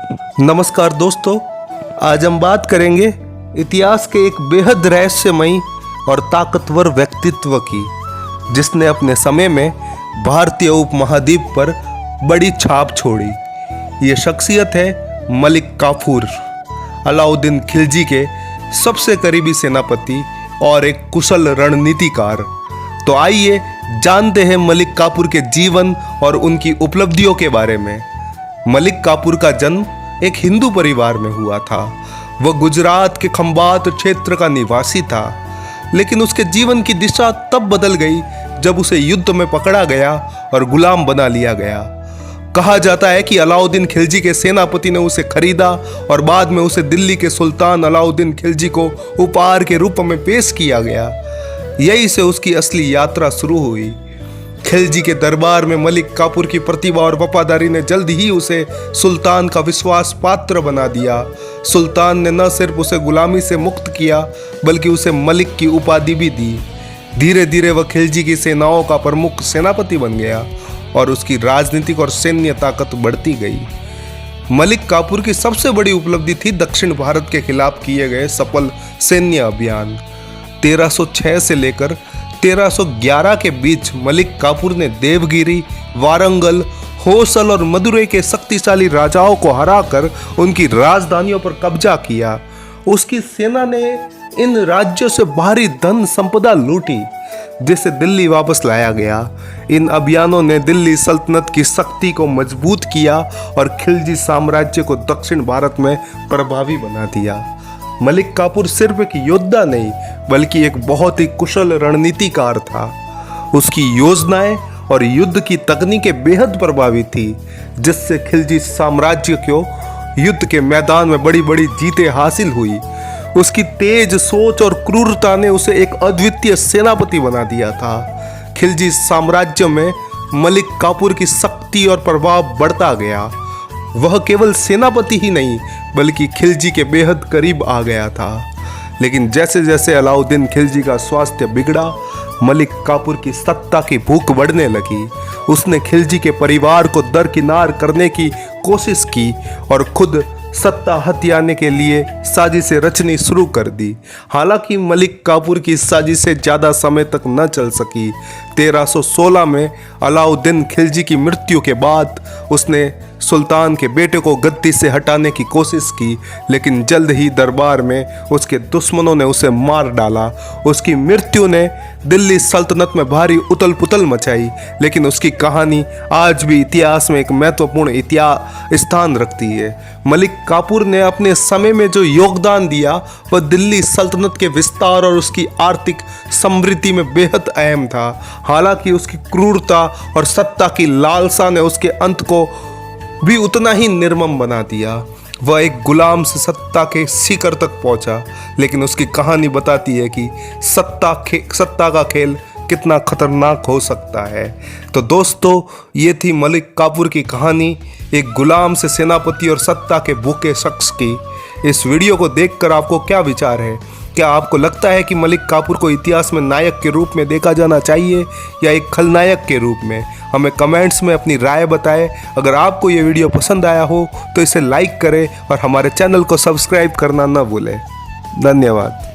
नमस्कार दोस्तों, आज हम बात करेंगे इतिहास के एक बेहद रहस्यमयी और ताकतवर व्यक्तित्व की, जिसने अपने समय में भारतीय उपमहाद्वीप पर बड़ी छाप छोड़ी। ये शख्सियत है मलिक काफूर, अलाउद्दीन खिलजी के सबसे करीबी सेनापति और एक कुशल रणनीतिकार। तो आइए जानते हैं मलिक काफूर के जीवन और उनकी उपलब्धियों के बारे में। मलिक काफूर का जन्म एक हिंदू परिवार में हुआ था। वह गुजरात के खंबात क्षेत्र का निवासी था, लेकिन उसके जीवन की दिशा तब बदल गई जब उसे युद्ध में पकड़ा गया और गुलाम बना लिया गया। कहा जाता है कि अलाउद्दीन खिलजी के सेनापति ने उसे खरीदा और बाद में उसे दिल्ली के सुल्तान अलाउद्दीन खिलजी को उपहार के रूप में पेश किया गया। यहीं से उसकी असली यात्रा शुरू हुई। खिलजी के दरबार में मलिक काफूर की प्रतिभा और वफादारी ने जल्द ही उसे सुल्तान का विश्वास पात्र बना दिया। सुल्तान ने न सिर्फ उसे गुलामी से मुक्त किया, बल्कि उसे मलिक की उपाधि भी दी। धीरे धीरे वह खिलजी की सेनाओं का प्रमुख सेनापति बन गया और उसकी राजनीतिक और सैन्य ताकत बढ़ती गई। मलिक काफूर की सबसे बड़ी उपलब्धि थी दक्षिण भारत के खिलाफ किए गए सफल सैन्य अभियान। 1306 से लेकर 1311 के बीच मलिक काफूर ने देवगिरी, वारंगल, होसल और मदुरै के शक्तिशाली राजाओं को हराकर उनकी राजधानियों पर कब्जा किया। उसकी सेना ने इन राज्यों से भारी धन संपदा लूटी, जिसे दिल्ली वापस लाया गया। इन अभियानों ने दिल्ली सल्तनत की शक्ति को मजबूत किया और खिलजी साम्राज्य को दक्षिण भारत में प्रभावी बना दिया। मलिक काफूर सिर्फ एक योद्धा नहीं, बल्कि एक बहुत ही कुशल रणनीतिकार था। उसकी योजनाएं और युद्ध की तकनीकें बेहद प्रभावी थी, जिससे खिलजी साम्राज्य को युद्ध के मैदान में बड़ी बड़ी जीतें हासिल हुई। उसकी तेज सोच और क्रूरता ने उसे एक अद्वितीय सेनापति बना दिया था। खिलजी साम्राज्य में मलिक काफूर की शक्ति और प्रभाव बढ़ता गया। वह केवल सेनापति ही नहीं, बल्कि खिलजी के बेहद करीब आ गया था। लेकिन जैसे जैसे अलाउद्दीन खिलजी का स्वास्थ्य बिगड़ा, मलिक काफूर की सत्ता की भूख बढ़ने लगी। उसने खिलजी के परिवार को दरकिनार करने की कोशिश की और खुद सत्ता हथियाने के लिए साजिशें रचनी शुरू कर दी। हालांकि मलिक काफूर की साजिशें ज़्यादा समय तक न चल सकी। 1316 में अलाउद्दीन खिलजी की मृत्यु के बाद उसने सुल्तान के बेटे को गद्दी से हटाने की कोशिश की, लेकिन जल्द ही दरबार में उसके दुश्मनों ने उसे मार डाला। उसकी मृत्यु ने दिल्ली सल्तनत में भारी उथल पुथल मचाई, लेकिन उसकी कहानी आज भी इतिहास में एक महत्वपूर्ण स्थान रखती है। मलिक काफूर ने अपने समय में जो योगदान दिया, वह दिल्ली सल्तनत के विस्तार और उसकी आर्थिक समृद्धि में बेहद अहम था। हालांकि उसकी क्रूरता और सत्ता की लालसा ने उसके अंत को भी उतना ही निर्मम बना दिया। वह एक गुलाम से सत्ता के शिखर तक पहुंचा, लेकिन उसकी कहानी बताती है कि सत्ता का खेल कितना खतरनाक हो सकता है। तो दोस्तों, ये थी मलिक काफूर की कहानी, एक गुलाम से सेनापति और सत्ता के भूखे शख्स की। इस वीडियो को देखकर आपको क्या विचार है? क्या आपको लगता है कि मलिक काफूर को इतिहास में नायक के रूप में देखा जाना चाहिए या एक खलनायक के रूप में? हमें कमेंट्स में अपनी राय बताएं। अगर आपको ये वीडियो पसंद आया हो तो इसे लाइक करें और हमारे चैनल को सब्सक्राइब करना न भूलें। धन्यवाद।